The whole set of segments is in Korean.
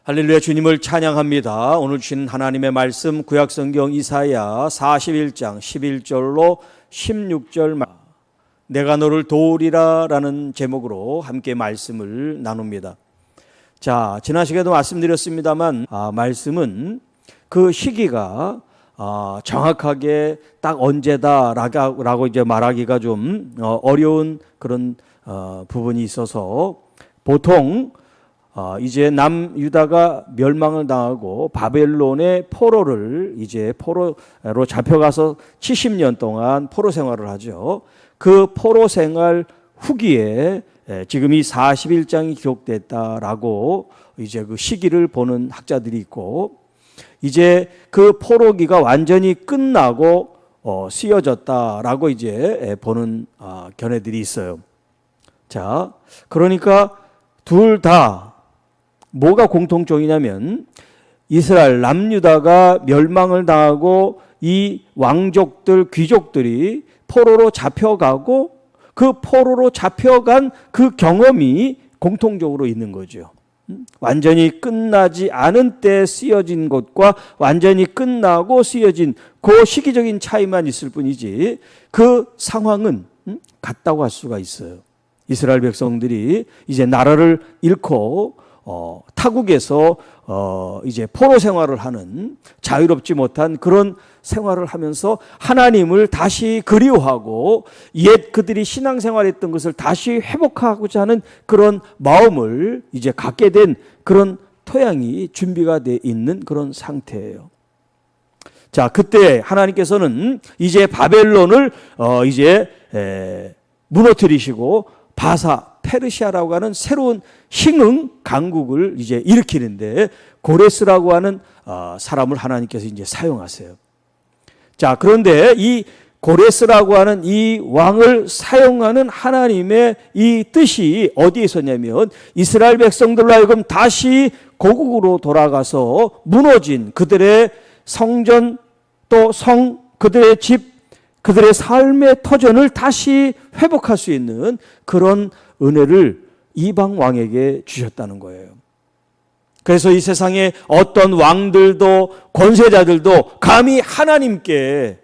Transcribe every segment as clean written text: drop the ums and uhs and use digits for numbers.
할렐루야, 주님을 찬양합니다. 오늘 주신 하나님의 말씀 구약성경 이사야 41장 11절로 16절 내가 너를 도우리라 라는 제목으로 함께 말씀을 나눕니다. 자, 지난 시간에도 말씀드렸습니다만 말씀은 그 시기가 정확하게 딱 언제다라고 이제 말하기가 좀 어려운 그런 부분이 있어서 보통 이제 남유다가 멸망을 당하고 바벨론의 포로를 이제 포로로 잡혀가서 70년 동안 포로 생활을 하죠. 그 포로 생활 후기에 지금 이 41장이 기록됐다라고 이제 그 시기를 보는 학자들이 있고, 이제 그 포로기가 완전히 끝나고 쓰여졌다라고 이제 보는 견해들이 있어요. 자, 그러니까 둘 다 뭐가 공통점이냐면 이스라엘 남유다가 멸망을 당하고 이 왕족들, 귀족들이 포로로 잡혀가고 그 포로로 잡혀간 그 경험이 공통적으로 있는 거죠. 완전히 끝나지 않은 때 쓰여진 것과 완전히 끝나고 쓰여진 그 시기적인 차이만 있을 뿐이지 그 상황은 같다고 할 수가 있어요. 이스라엘 백성들이 이제 나라를 잃고 타국에서 이제 포로 생활을 하는 자유롭지 못한 그런 생활을 하면서 하나님을 다시 그리워하고 옛 그들이 신앙생활했던 것을 다시 회복하고자 하는 그런 마음을 이제 갖게 된 그런 토양이 준비가 돼 있는 그런 상태예요. 자, 그때 하나님께서는 이제 바벨론을 이제 무너뜨리시고 바사 페르시아라고 하는 새로운 싱응 강국을 이제 일으키는데 고레스라고 하는 사람을 하나님께서 이제 사용하세요. 자, 그런데 이 고레스라고 하는 이 왕을 사용하는 하나님의 이 뜻이 어디에 있었냐면 이스라엘 백성들로 하여금 다시 고국으로 돌아가서 무너진 그들의 성전 또 성, 그들의 집, 그들의 삶의 터전을 다시 회복할 수 있는 그런 은혜를 이방 왕에게 주셨다는 거예요. 그래서 이 세상에 어떤 왕들도 권세자들도 감히 하나님께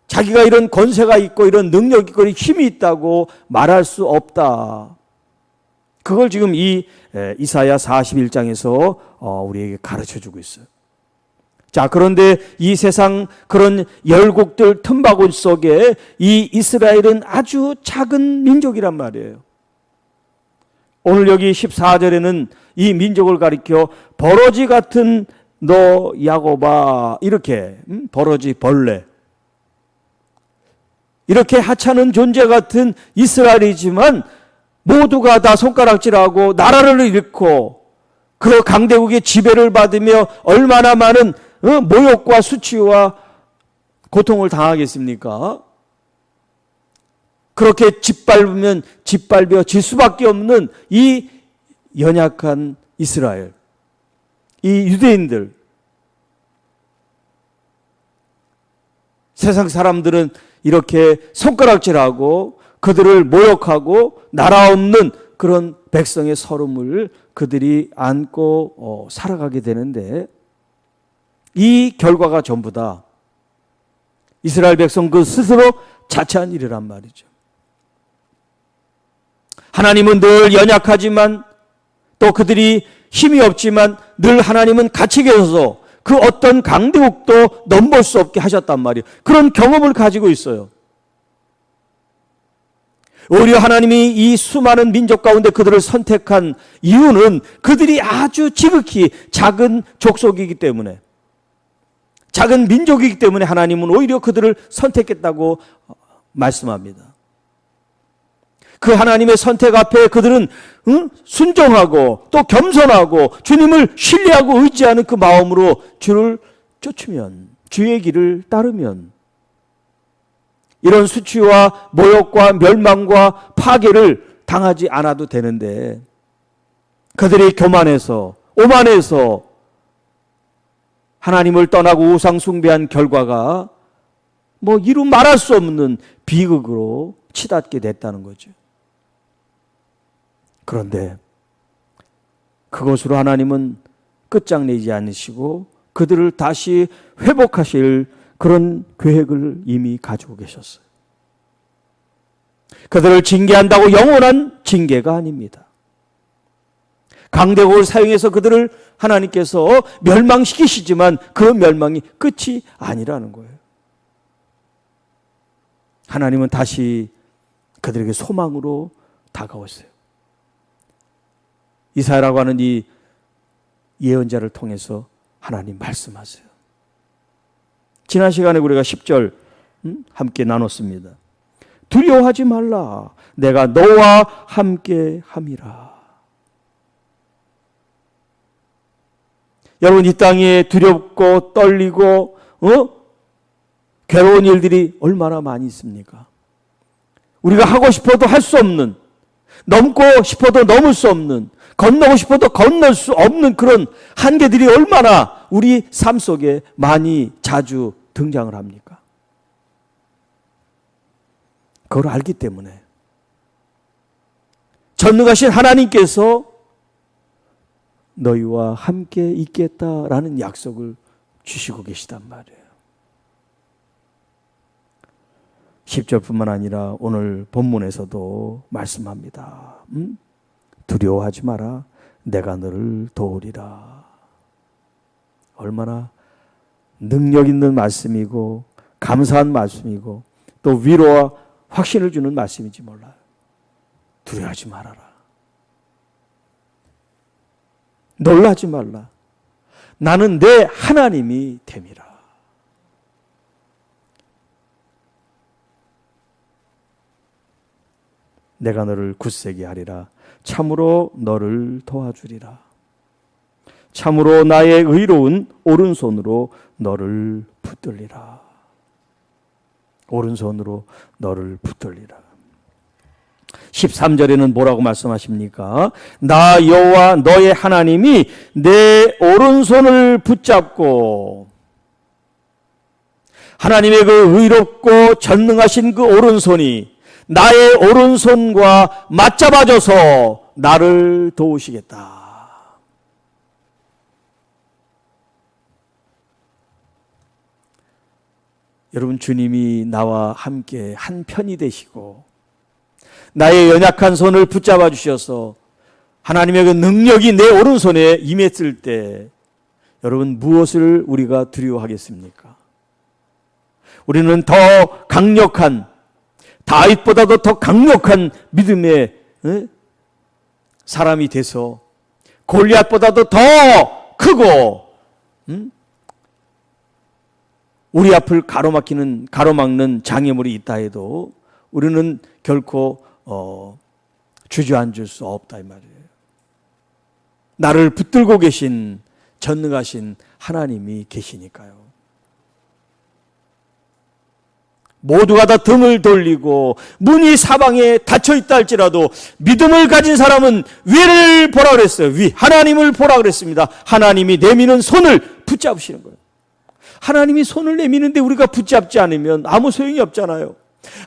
자기가 이런 권세가 있고 이런 능력이 있고 힘이 있다고 말할 수 없다. 그걸 지금 이 이사야 41장에서 우리에게 가르쳐주고 있어요. 자, 그런데 이 세상 그런 열국들 틈바구니 속에 이 이스라엘은 아주 작은 민족이란 말이에요. 오늘 여기 14절에는 이 민족을 가리켜 버러지 같은 너 야곱아, 이렇게 버러지 벌레, 이렇게 하찮은 존재 같은 이스라엘이지만 모두가 다 손가락질하고 나라를 잃고 그 강대국의 지배를 받으며 얼마나 많은 모욕과 수치와 고통을 당하겠습니까? 그렇게 짓밟혀질 수밖에 없는 이 연약한 이스라엘, 이 유대인들, 세상 사람들은 이렇게 손가락질하고 그들을 모욕하고 나라 없는 그런 백성의 서름을 그들이 안고 살아가게 되는데, 이 결과가 전부 다 이스라엘 백성 그 스스로 자체한 일이란 말이죠. 하나님은 늘 연약하지만 또 그들이 힘이 없지만 늘 하나님은 같이 계셔서 그 어떤 강대국도 넘볼 수 없게 하셨단 말이에요. 그런 경험을 가지고 있어요. 오히려 하나님이 이 수많은 민족 가운데 그들을 선택한 이유는 그들이 아주 지극히 작은 족속이기 때문에, 작은 민족이기 때문에 하나님은 오히려 그들을 선택했다고 말씀합니다. 그 하나님의 선택 앞에 그들은 순종하고 또 겸손하고 주님을 신뢰하고 의지하는 그 마음으로 주를 쫓으면, 주의 길을 따르면 이런 수치와 모욕과 멸망과 파괴를 당하지 않아도 되는데, 그들이 교만해서 오만해서 하나님을 떠나고 우상 숭배한 결과가 이루 말할 수 없는 비극으로 치닫게 됐다는 거죠. 그런데 그것으로 하나님은 끝장내지 않으시고 그들을 다시 회복하실 그런 계획을 이미 가지고 계셨어요. 그들을 징계한다고 영원한 징계가 아닙니다. 강대국을 사용해서 그들을 하나님께서 멸망시키시지만 그 멸망이 끝이 아니라는 거예요. 하나님은 다시 그들에게 소망으로 다가오세요. 이사야라고 하는 이 예언자를 통해서 하나님 말씀하세요. 지난 시간에 우리가 10절 함께 나눴습니다. 두려워하지 말라. 내가 너와 함께 함이라. 여러분, 이 땅에 두렵고 떨리고 괴로운 일들이 얼마나 많이 있습니까? 우리가 하고 싶어도 할 수 없는, 넘고 싶어도 넘을 수 없는, 건너고 싶어도 건널 수 없는 그런 한계들이 얼마나 우리 삶 속에 많이 자주 등장을 합니까? 그걸 알기 때문에 전능하신 하나님께서 너희와 함께 있겠다라는 약속을 주시고 계시단 말이에요. 10절뿐만 아니라 오늘 본문에서도 말씀합니다. 두려워하지 마라. 내가 너를 도우리라. 얼마나 능력 있는 말씀이고 감사한 말씀이고 또 위로와 확신을 주는 말씀인지 몰라요. 두려워하지 말아라. 놀라지 말라. 나는 내 하나님이 됨이라. 내가 너를 굳세게 하리라. 참으로 너를 도와주리라. 참으로 나의 의로운 오른손으로 너를 붙들리라. 오른손으로 너를 붙들리라. 13절에는 뭐라고 말씀하십니까? 나 여호와 너의 하나님이 내 오른손을 붙잡고, 하나님의 그 의롭고 전능하신 그 오른손이 나의 오른손과 맞잡아줘서 나를 도우시겠다. 여러분, 주님이 나와 함께 한 편이 되시고 나의 연약한 손을 붙잡아 주셔서 하나님의 그 능력이 내 오른손에 임했을 때 여러분, 무엇을 우리가 두려워하겠습니까? 우리는 더 강력한, 다윗보다도 더 강력한 믿음의 사람이 돼서 골리앗보다도 더 크고 우리 앞을 가로막는 장애물이 있다 해도 우리는 결코 주저앉을 수 없다 이 말이에요. 나를 붙들고 계신 전능하신 하나님이 계시니까요. 모두가 다 등을 돌리고 문이 사방에 닫혀 있다 할지라도 믿음을 가진 사람은 위를 보라 그랬어요. 위, 하나님을 보라 그랬습니다. 하나님이 내미는 손을 붙잡으시는 거예요. 하나님이 손을 내미는데 우리가 붙잡지 않으면 아무 소용이 없잖아요.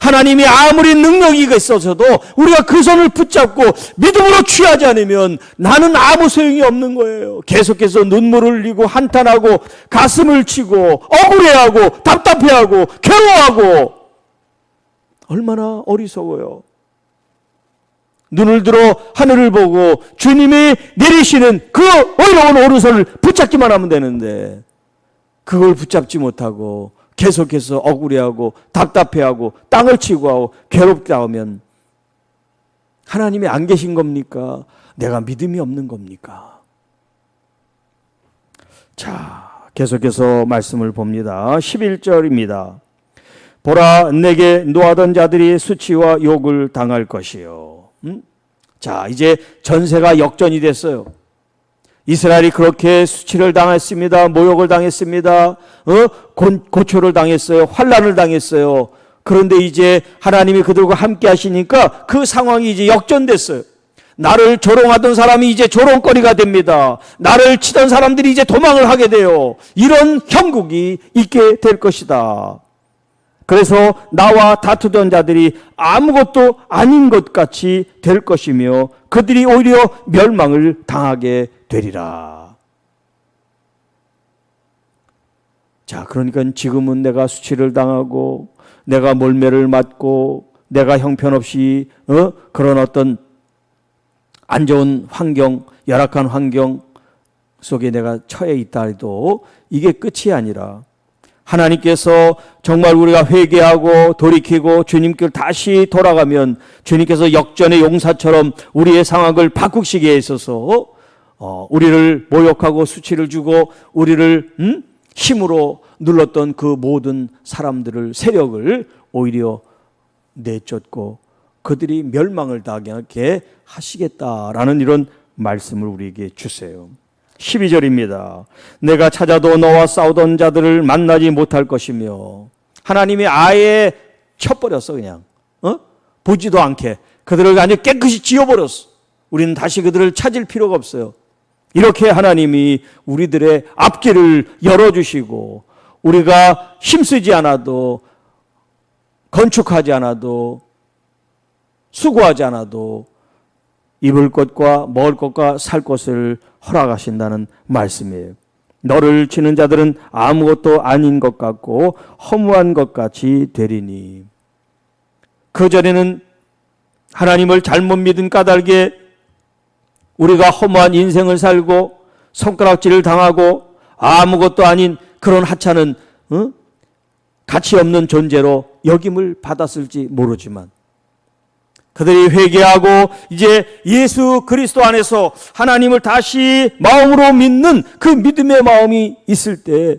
하나님이 아무리 능력이 있어서도 우리가 그 손을 붙잡고 믿음으로 취하지 않으면 나는 아무 소용이 없는 거예요. 계속해서 눈물을 흘리고 한탄하고 가슴을 치고 억울해하고 답답해하고 괴로워하고 얼마나 어리석어요. 눈을 들어 하늘을 보고 주님이 내리시는 그 어려운 오른손을 붙잡기만 하면 되는데 그걸 붙잡지 못하고 계속해서 억울해하고 답답해하고 땅을 치고 하고 괴롭다 하면 하나님이 안 계신 겁니까? 내가 믿음이 없는 겁니까? 자, 계속해서 말씀을 봅니다. 11절입니다. 보라, 내게 노하던 자들이 수치와 욕을 당할 것이요. 자, 이제 전세가 역전이 됐어요. 이스라엘이 그렇게 수치를 당했습니다. 모욕을 당했습니다. 고초를 당했어요. 환난을 당했어요. 그런데 이제 하나님이 그들과 함께 하시니까 그 상황이 이제 역전됐어요. 나를 조롱하던 사람이 이제 조롱거리가 됩니다. 나를 치던 사람들이 이제 도망을 하게 돼요. 이런 형국이 있게 될 것이다. 그래서 나와 다투던 자들이 아무것도 아닌 것 같이 될 것이며 그들이 오히려 멸망을 당하게 되리라. 자, 그러니까 지금은 내가 수치를 당하고 내가 몰매를 맞고 내가 형편없이 그런 어떤 안 좋은 환경, 열악한 환경 속에 내가 처해 있다 해도 이게 끝이 아니라 하나님께서 정말 우리가 회개하고 돌이키고 주님께 다시 돌아가면 주님께서 역전의 용사처럼 우리의 상황을 바꾸시기에 있어서 우리를 모욕하고 수치를 주고 우리를 힘으로 눌렀던 그 모든 사람들을 세력을 오히려 내쫓고 그들이 멸망을 당하게 하시겠다라는 이런 말씀을 우리에게 주세요. 12절입니다. 내가 찾아도 너와 싸우던 자들을 만나지 못할 것이며 하나님이 아예 쳐버렸어. 그냥 보지도 않게 그들을 아주 깨끗이 지워버렸어. 우리는 다시 그들을 찾을 필요가 없어요. 이렇게 하나님이 우리들의 앞길을 열어주시고 우리가 힘쓰지 않아도 건축하지 않아도 수고하지 않아도 입을 것과 먹을 것과 살 것을 허락하신다는 말씀이에요. 너를 치는 자들은 아무것도 아닌 것 같고 허무한 것 같이 되리니. 그전에는 하나님을 잘못 믿은 까닭에 우리가 허무한 인생을 살고 손가락질을 당하고 아무것도 아닌 그런 하찮은 가치 없는 존재로 여김을 받았을지 모르지만 그들이 회개하고 이제 예수 그리스도 안에서 하나님을 다시 마음으로 믿는 그 믿음의 마음이 있을 때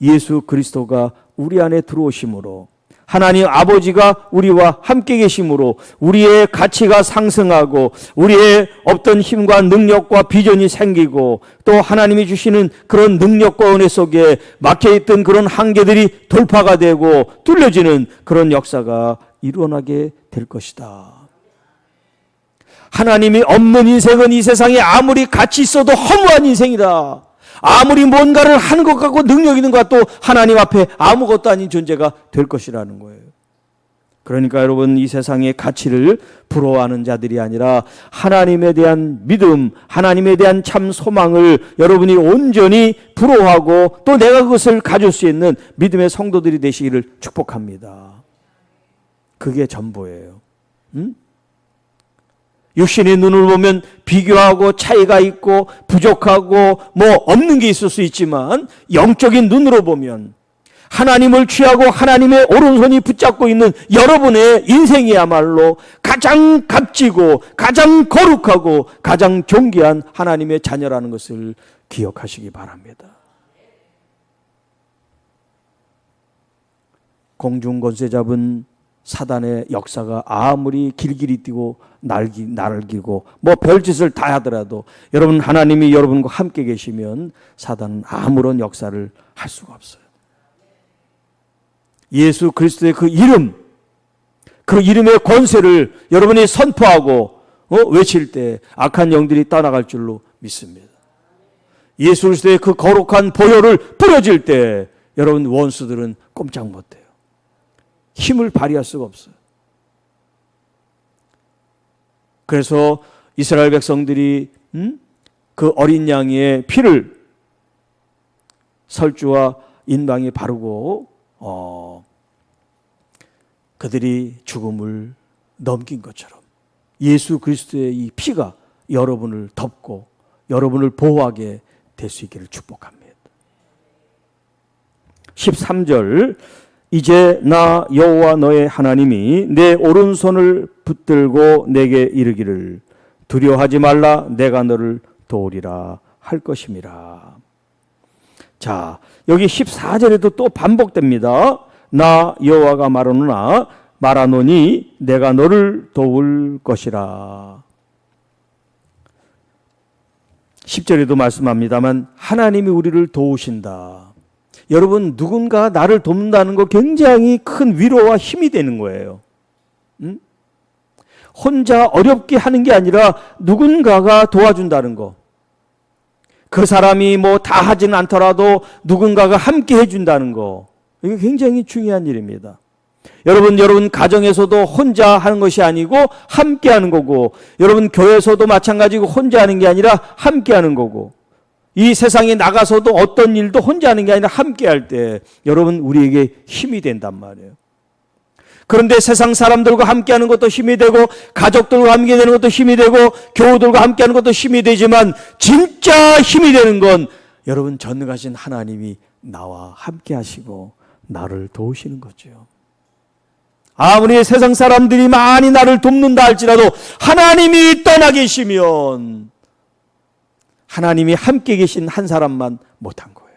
예수 그리스도가 우리 안에 들어오심으로 하나님 아버지가 우리와 함께 계심으로 우리의 가치가 상승하고 우리의 없던 힘과 능력과 비전이 생기고 또 하나님이 주시는 그런 능력과 은혜 속에 막혀있던 그런 한계들이 돌파가 되고 뚫려지는 그런 역사가 일어나게 될 것이다. 하나님이 없는 인생은 이 세상에 아무리 가치 있어도 허무한 인생이다. 아무리 뭔가를 하는 것 같고 능력 있는 것 같도 하나님 앞에 아무것도 아닌 존재가 될 것이라는 거예요. 그러니까 여러분 이 세상의 가치를 부러워하는 자들이 아니라 하나님에 대한 믿음, 하나님에 대한 참 소망을 여러분이 온전히 부러워하고 또 내가 그것을 가질 수 있는 믿음의 성도들이 되시기를 축복합니다. 그게 전부예요. 육신의 눈을 보면 비교하고 차이가 있고 부족하고 뭐 없는 게 있을 수 있지만 영적인 눈으로 보면 하나님을 취하고 하나님의 오른손이 붙잡고 있는 여러분의 인생이야말로 가장 값지고 가장 거룩하고 가장 존귀한 하나님의 자녀라는 것을 기억하시기 바랍니다. 공중 권세 잡은 사단의 역사가 아무리 길길이 뛰고 날기고 뭐 별짓을 다 하더라도 여러분 하나님이 여러분과 함께 계시면 사단은 아무런 역사를 할 수가 없어요. 예수 그리스도의 그 이름, 그 이름의 권세를 여러분이 선포하고 외칠 때 악한 영들이 떠나갈 줄로 믿습니다. 예수 그리스도의 그 거룩한 보혈을 뿌려질 때 여러분 원수들은 꼼짝 못해요. 힘을 발휘할 수가 없어요. 그래서 이스라엘 백성들이 그 어린 양의 피를 설주와 인방에 바르고 그들이 죽음을 넘긴 것처럼 예수 그리스도의 이 피가 여러분을 덮고 여러분을 보호하게 될 수 있기를 축복합니다. 13절 이제 나 여호와 너의 하나님이 내 오른손을 붙들고 내게 이르기를 두려워하지 말라 내가 너를 도우리라 할 것임이라. 자, 여기 14절에도 또 반복됩니다. 나 여호와가 말하노니 내가 너를 도울 것이라. 10절에도 말씀합니다만 하나님이 우리를 도우신다. 여러분 누군가 나를 돕는다는 거 굉장히 큰 위로와 힘이 되는 거예요. 혼자 어렵게 하는 게 아니라 누군가가 도와준다는 거. 그 사람이 뭐 다 하지는 않더라도 누군가가 함께 해준다는 거. 이게 굉장히 중요한 일입니다. 여러분 가정에서도 혼자 하는 것이 아니고 함께 하는 거고, 여러분 교회에서도 마찬가지고 혼자 하는 게 아니라 함께 하는 거고, 이 세상에 나가서도 어떤 일도 혼자 하는 게 아니라 함께 할 때 여러분 우리에게 힘이 된단 말이에요. 그런데 세상 사람들과 함께 하는 것도 힘이 되고, 가족들과 함께 되는 것도 힘이 되고, 교우들과 함께 하는 것도 힘이 되지만, 진짜 힘이 되는 건 여러분 전능하신 하나님이 나와 함께 하시고 나를 도우시는 거죠. 아무리 세상 사람들이 많이 나를 돕는다 할지라도 하나님이 떠나 계시면, 하나님이 함께 계신 한 사람만 못한 거예요.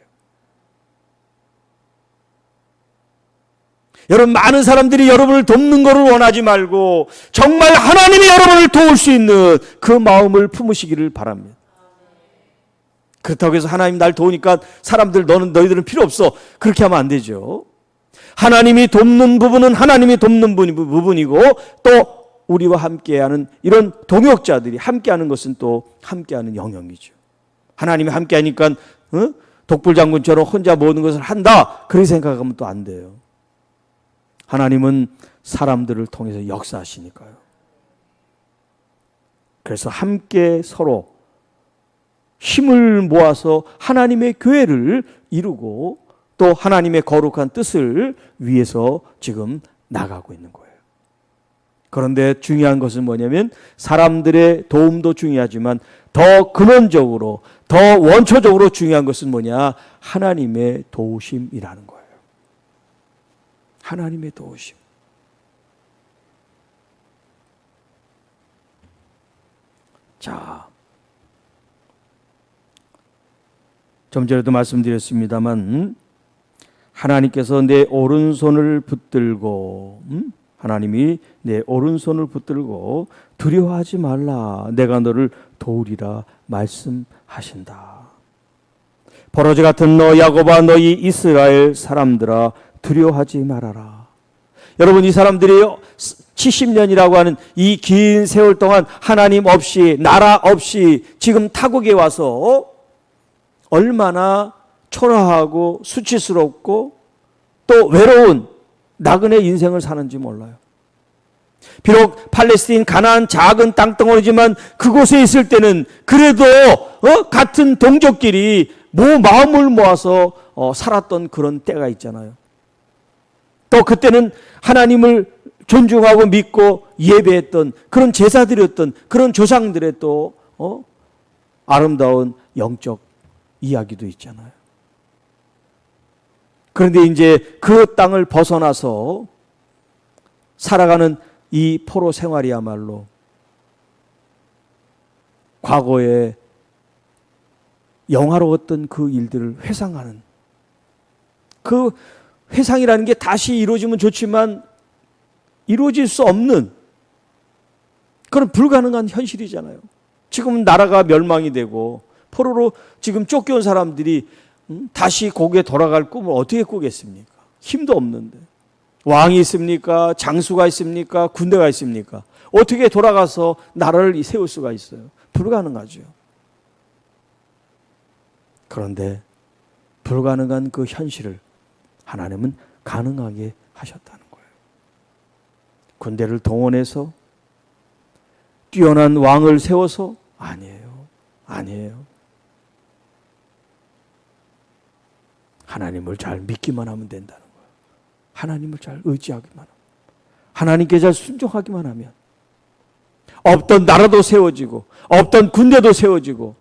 여러분, 많은 사람들이 여러분을 돕는 것을 원하지 말고 정말 하나님이 여러분을 도울 수 있는 그 마음을 품으시기를 바랍니다. 그렇다고 해서 하나님 날 도우니까 사람들 너희들은 필요 없어, 그렇게 하면 안 되죠. 하나님이 돕는 부분은 하나님이 돕는 부분이고, 또 우리와 함께하는 이런 동역자들이 함께하는 것은 또 함께하는 영역이죠. 하나님이 함께하니까 독불장군처럼 혼자 모든 것을 한다, 그렇게 생각하면 또 안 돼요. 하나님은 사람들을 통해서 역사하시니까요. 그래서 함께 서로 힘을 모아서 하나님의 교회를 이루고 또 하나님의 거룩한 뜻을 위해서 지금 나가고 있는 거예요. 그런데 중요한 것은 뭐냐면, 사람들의 도움도 중요하지만 더 근원적으로, 더 원초적으로 중요한 것은 뭐냐? 하나님의 도우심이라는 거예요. 하나님의 도우심. 자, 좀 전에도 말씀드렸습니다만, 하나님께서 내 오른손을 붙들고, 하나님이 내 오른손을 붙들고 두려워하지 말라, 내가 너를 도우리라 말씀하신다. 버러지 같은 너 야곱아, 너희 이스라엘 사람들아, 두려워하지 말아라. 여러분, 이 사람들이 70년이라고 하는 이 긴 세월 동안 하나님 없이, 나라 없이 지금 타국에 와서 얼마나 초라하고 수치스럽고 또 외로운 나그네 인생을 사는지 몰라요. 비록 팔레스틴 가나안 작은 땅덩어리지만 그곳에 있을 때는 그래도 같은 동족끼리 마음을 모아서 살았던 그런 때가 있잖아요. 또 그때는 하나님을 존중하고 믿고 예배했던 그런 제사드렸던 그런 조상들의 또 아름다운 영적 이야기도 있잖아요. 그런데 이제 그 땅을 벗어나서 살아가는 이 포로 생활이야말로 과거에 영화로웠던 그 일들을 회상하는, 그 회상이라는 게 다시 이루어지면 좋지만 이루어질 수 없는 그런 불가능한 현실이잖아요. 지금 나라가 멸망이 되고 포로로 지금 쫓겨온 사람들이 다시 거기에 돌아갈 꿈을 어떻게 꾸겠습니까? 힘도 없는데. 왕이 있습니까? 장수가 있습니까? 군대가 있습니까? 어떻게 돌아가서 나라를 세울 수가 있어요? 불가능하죠. 그런데 불가능한 그 현실을 하나님은 가능하게 하셨다는 거예요. 군대를 동원해서 뛰어난 왕을 세워서? 아니에요. 아니에요. 하나님을 잘 믿기만 하면 된다는 거예요. 하나님을 잘 의지하기만 하면, 하나님께 잘 순종하기만 하면 없던 나라도 세워지고 없던 군대도 세워지고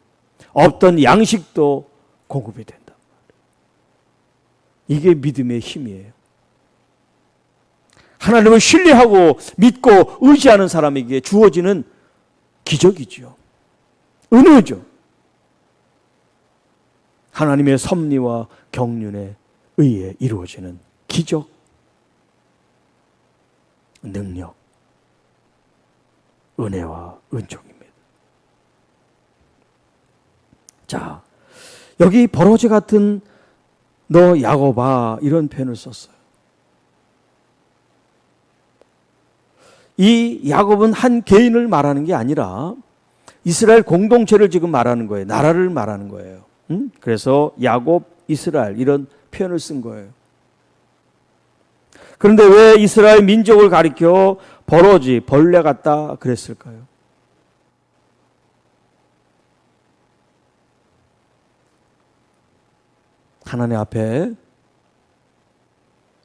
없던 양식도 공급이 된다. 이게 믿음의 힘이에요. 하나님을 신뢰하고 믿고 의지하는 사람에게 주어지는 기적이죠. 은혜죠. 하나님의 섭리와 경륜에 의해 이루어지는 기적, 능력, 은혜와 은총입니다. 자, 여기 버러지 같은 너 야곱아, 이런 표현을 썼어요. 이 야곱은 한 개인을 말하는 게 아니라 이스라엘 공동체를 지금 말하는 거예요. 나라를 말하는 거예요. 그래서 야곱, 이스라엘 이런 표현을 쓴 거예요. 그런데 왜 이스라엘 민족을 가리켜 버러지, 벌레 같다 그랬을까요? 하나님 앞에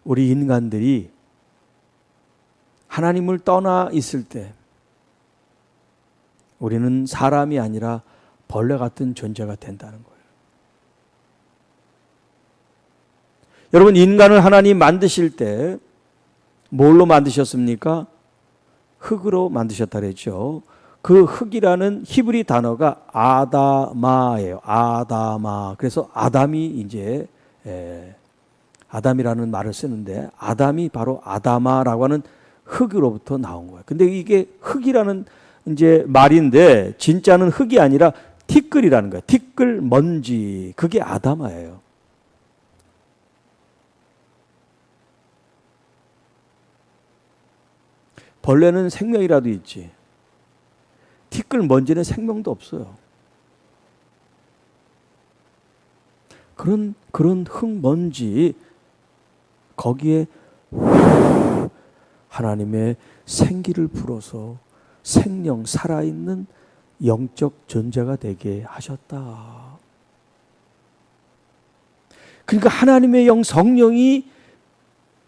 우리 인간들이 하나님을 떠나 있을 때 우리는 사람이 아니라 벌레 같은 존재가 된다는 거예요. 여러분, 인간을 하나님 만드실 때 뭘로 만드셨습니까? 흙으로 만드셨다 그랬죠. 그 흙이라는 히브리 단어가 아다마예요. 아다마. 그래서 아담이 이제 아담이라는 말을 쓰는데, 아담이 바로 아다마라고 하는 흙으로부터 나온 거예요. 근데 이게 흙이라는 이제 말인데 진짜는 흙이 아니라 티끌이라는 거예요. 티끌, 먼지. 그게 아다마예요. 벌레는 생명이라도 있지. 티끌, 먼지는 생명도 없어요. 그런 흙, 먼지, 거기에 하나님의 생기를 불어서 생명, 살아있는 영적 존재가 되게 하셨다. 그러니까 하나님의 영, 성령이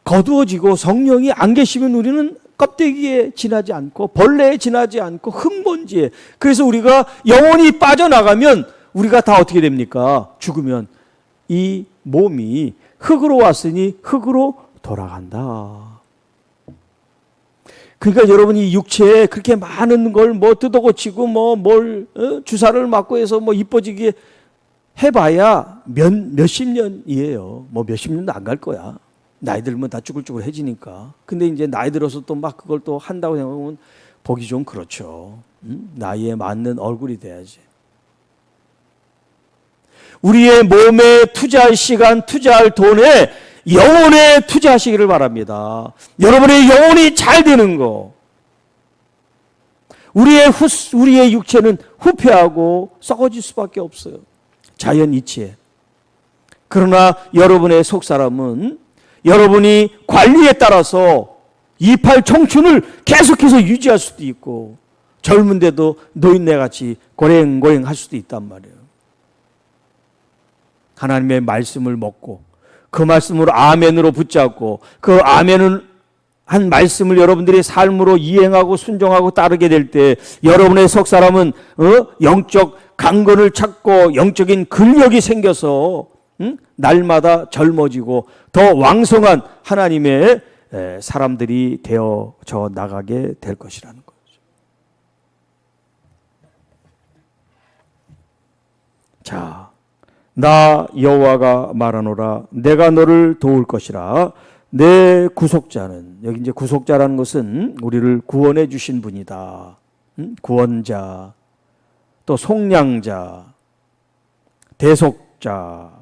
거두어지고 성령이 안 계시면 우리는 껍데기에 지나지 않고 벌레에 지나지 않고 흙먼지에, 그래서 우리가 영혼이 빠져나가면 우리가 다 어떻게 됩니까? 죽으면 이 몸이 흙으로 왔으니 흙으로 돌아간다. 그러니까 여러분이 육체에 그렇게 많은 걸 뭐 뜯어고치고 주사를 맞고 해서 이뻐지게 해봐야 몇십 년이에요. 몇십 년도 안 갈 거야. 나이 들면 다 쭈글쭈글해지니까. 근데 이제 나이 들어서 또 막 그걸 또 한다고 생각하면 보기 좀 그렇죠. 나이에 맞는 얼굴이 돼야지. 우리의 몸에 투자할 시간, 투자할 돈에 영혼에 투자하시기를 바랍니다. 여러분의 영혼이 잘 되는 거. 우리의 육체는 후패하고 썩어질 수밖에 없어요. 자연 이치에. 그러나 여러분의 속사람은 여러분이 관리에 따라서 이팔 청춘을 계속해서 유지할 수도 있고 젊은데도 노인네같이 고랭고랭 할 수도 있단 말이에요. 하나님의 말씀을 먹고 그 말씀으로 아멘으로 붙잡고 그 아멘은 한 말씀을 여러분들이 삶으로 이행하고 순종하고 따르게 될 때 여러분의 속사람은 영적 강건을 찾고 영적인 근력이 생겨서 날마다 젊어지고 더 왕성한 하나님의 사람들이 되어져 나가게 될 것이라는 거죠. 자, 나 여호와가 말하노라. 내가 너를 도울 것이라. 내 구속자는, 여기 이제 구속자라는 것은 우리를 구원해 주신 분이다. 구원자, 또 속량자, 대속자.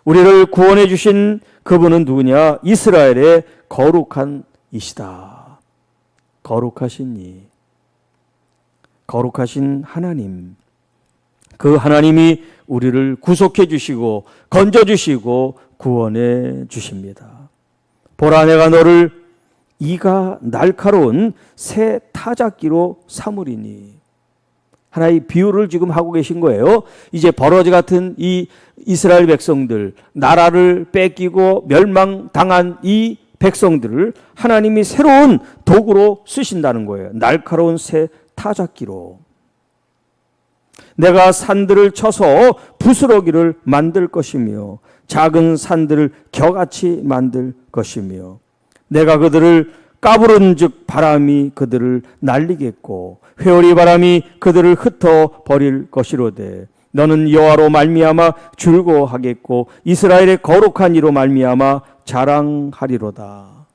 우리를 구원해 주신 그분은 누구냐? 이스라엘의 거룩한 이시다. 거룩하신 이, 거룩하신 하나님. 그 하나님이 우리를 구속해 주시고 건져 주시고 구원해 주십니다. 보라, 내가 너를 이가 날카로운 새 타작기로 삼으리니. 하나의 비유를 지금 하고 계신 거예요. 이제 버러지 같은 이 이스라엘 백성들, 나라를 뺏기고 멸망당한 이 백성들을 하나님이 새로운 도구로 쓰신다는 거예요. 날카로운 새 타작기로. 내가 산들을 쳐서 부스러기를 만들 것이며 작은 산들을 겨같이 만들 것이며 내가 그들을 까부른즉 바람이 그들을 날리겠고 회오리 바람이 그들을 흩어 버릴 것이로되 너는 여호와로 말미암아 즐거워하겠고 이스라엘의 거룩한 이로 말미암아 자랑하리로다.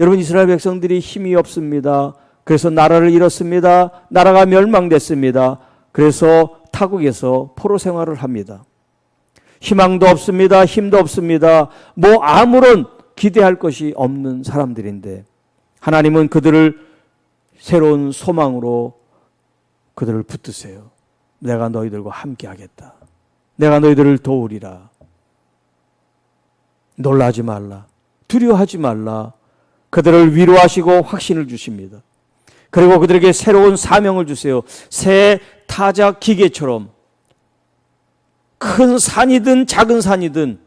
여러분, 이스라엘 백성들이 힘이 없습니다. 그래서 나라를 잃었습니다. 나라가 멸망됐습니다. 그래서 타국에서 포로 생활을 합니다. 희망도 없습니다. 힘도 없습니다. 아무런 기대할 것이 없는 사람들인데 하나님은 그들을 새로운 소망으로 그들을 붙드세요. 내가 너희들과 함께 하겠다. 내가 너희들을 도우리라. 놀라지 말라. 두려워하지 말라. 그들을 위로하시고 확신을 주십니다. 그리고 그들에게 새로운 사명을 주세요. 새 타작 기계처럼 큰 산이든 작은 산이든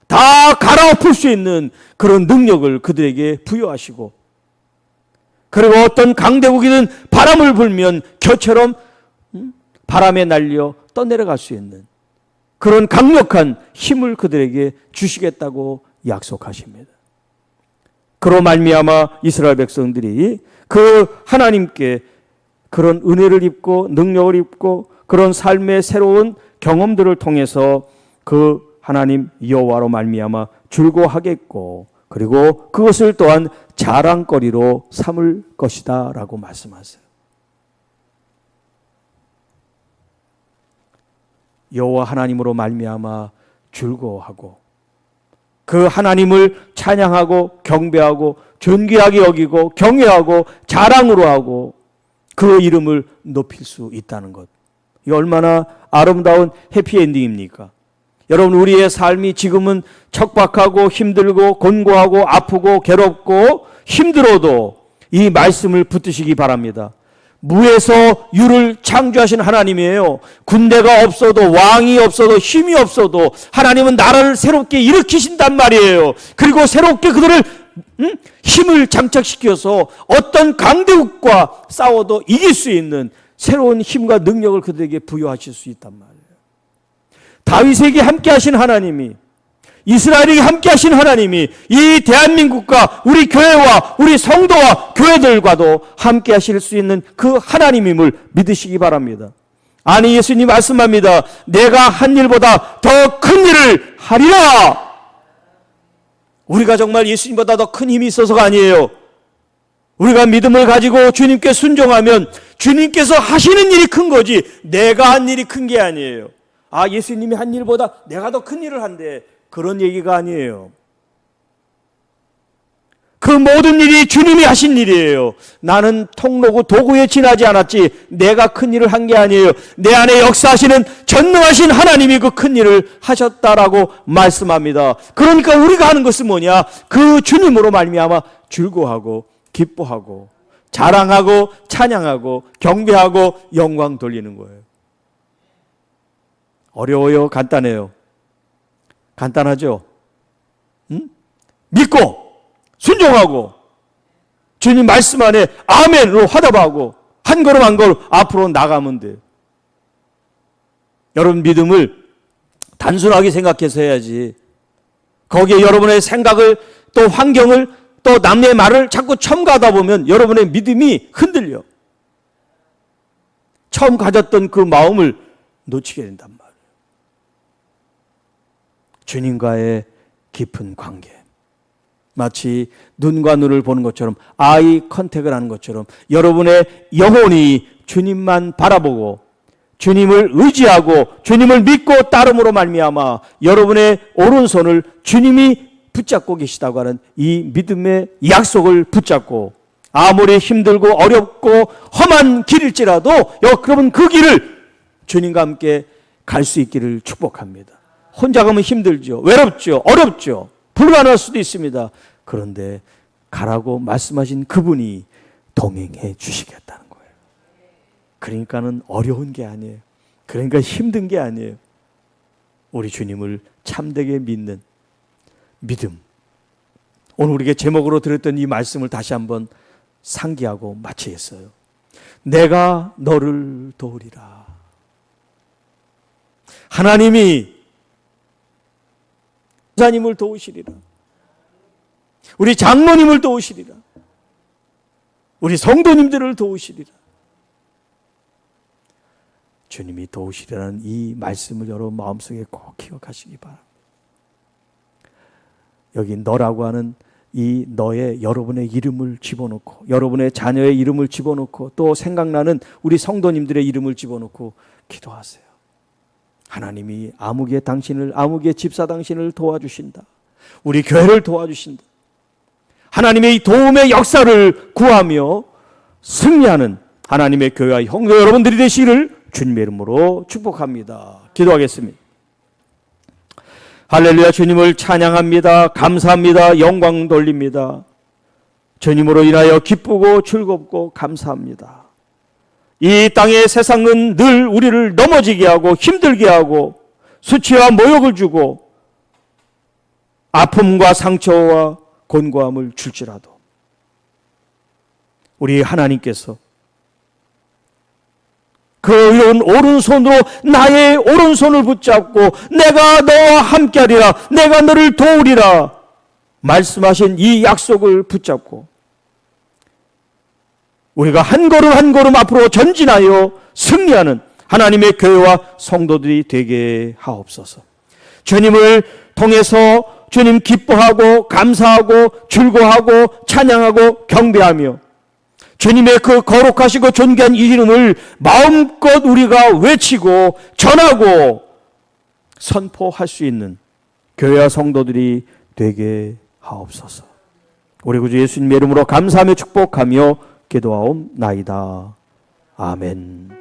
다 갈아엎을 수 있는 그런 능력을 그들에게 부여하시고, 그리고 어떤 강대국이든 바람을 불면 겨처럼 바람에 날려 떠내려갈 수 있는 그런 강력한 힘을 그들에게 주시겠다고 약속하십니다. 그로 말미암아 이스라엘 백성들이 그 하나님께 그런 은혜를 입고 능력을 입고 그런 삶의 새로운 경험들을 통해서 그 하나님 여호와로 말미암아 즐거워하겠고, 그리고 그것을 또한 자랑거리로 삼을 것이다 라고 말씀하세요. 여호와 하나님으로 말미암아 즐거워하고 그 하나님을 찬양하고 경배하고 존귀하게 여기고 경외하고 자랑으로 하고 그 이름을 높일 수 있다는 것, 이 얼마나 아름다운 해피엔딩입니까? 여러분, 우리의 삶이 지금은 척박하고 힘들고 곤고하고 아프고 괴롭고 힘들어도 이 말씀을 붙드시기 바랍니다. 무에서 유를 창조하신 하나님이에요. 군대가 없어도, 왕이 없어도, 힘이 없어도 하나님은 나라를 새롭게 일으키신단 말이에요. 그리고 새롭게 그들을 힘을 장착시켜서 어떤 강대국과 싸워도 이길 수 있는 새로운 힘과 능력을 그들에게 부여하실 수 있단 말이에요. 다윗에게 함께 하신 하나님이, 이스라엘에게 함께 하신 하나님이 이 대한민국과 우리 교회와 우리 성도와 교회들과도 함께 하실 수 있는 그 하나님임을 믿으시기 바랍니다. 아니, 예수님 말씀합니다. 내가 한 일보다 더 큰 일을 하리라. 우리가 정말 예수님보다 더 큰 힘이 있어서가 아니에요. 우리가 믿음을 가지고 주님께 순종하면 주님께서 하시는 일이 큰 거지 내가 한 일이 큰 게 아니에요. 아, 예수님이 한 일보다 내가 더 큰 일을 한대, 그런 얘기가 아니에요. 그 모든 일이 주님이 하신 일이에요. 나는 통로고 도구에 지나지 않았지 내가 큰 일을 한 게 아니에요. 내 안에 역사하시는 전능하신 하나님이 그 큰 일을 하셨다라고 말씀합니다. 그러니까 우리가 하는 것은 뭐냐? 그 주님으로 말미암아 즐거워하고 기뻐하고 자랑하고 찬양하고 경배하고 영광 돌리는 거예요. 어려워요? 간단해요? 간단하죠? 믿고 순종하고 주님 말씀 안에 아멘으로 화답하고 한 걸음 한 걸음 앞으로 나가면 돼요. 여러분, 믿음을 단순하게 생각해서 해야지 거기에 여러분의 생각을 또 환경을 또 남의 말을 자꾸 첨가하다 보면 여러분의 믿음이 흔들려. 처음 가졌던 그 마음을 놓치게 된단 말이에요. 주님과의 깊은 관계, 마치 눈과 눈을 보는 것처럼 아이 컨택을 하는 것처럼 여러분의 영혼이 주님만 바라보고 주님을 의지하고 주님을 믿고 따름으로 말미암아 여러분의 오른손을 주님이 붙잡고 계시다고 하는 이 믿음의 약속을 붙잡고 아무리 힘들고 어렵고 험한 길일지라도 여러분 그 길을 주님과 함께 갈 수 있기를 축복합니다. 혼자 가면 힘들죠. 외롭죠. 어렵죠. 불가능할 수도 있습니다. 그런데 가라고 말씀하신 그분이 동행해 주시겠다는 거예요. 그러니까는 어려운 게 아니에요. 그러니까 힘든 게 아니에요. 우리 주님을 참되게 믿는 믿음. 오늘 우리에게 제목으로 들었던 이 말씀을 다시 한번 상기하고 마치겠어요. 내가 너를 도우리라. 하나님이 목사님을 도우시리라. 우리 장로님을 도우시리라. 우리 성도님들을 도우시리라. 주님이 도우시리라는 이 말씀을 여러분 마음속에 꼭 기억하시기 바랍니다. 여기 너라고 하는 이 너의 여러분의 이름을 집어넣고 여러분의 자녀의 이름을 집어넣고 또 생각나는 우리 성도님들의 이름을 집어넣고 기도하세요. 하나님이 아무개 당신을, 아무개 집사 당신을 도와주신다. 우리 교회를 도와주신다. 하나님의 이 도움의 역사를 구하며 승리하는 하나님의 교회와 형제 여러분들이 되시기를 주님의 이름으로 축복합니다. 기도하겠습니다. 할렐루야. 주님을 찬양합니다. 감사합니다. 영광 돌립니다. 주님으로 인하여 기쁘고 즐겁고 감사합니다. 이 땅의 세상은 늘 우리를 넘어지게 하고 힘들게 하고 수치와 모욕을 주고 아픔과 상처와 곤고함을 줄지라도 우리 하나님께서 그 의로운 오른손으로 나의 오른손을 붙잡고 내가 너와 함께하리라, 내가 너를 도우리라 말씀하신 이 약속을 붙잡고 우리가 한 걸음 한 걸음 앞으로 전진하여 승리하는 하나님의 교회와 성도들이 되게 하옵소서. 주님을 통해서 주님 기뻐하고 감사하고 즐거워하고 찬양하고 경배하며 주님의 그 거룩하시고 존귀한 이름을 마음껏 우리가 외치고 전하고 선포할 수 있는 교회와 성도들이 되게 하옵소서. 우리 구주 예수님의 이름으로 감사하며 축복하며 기도하옵나이다. 아멘.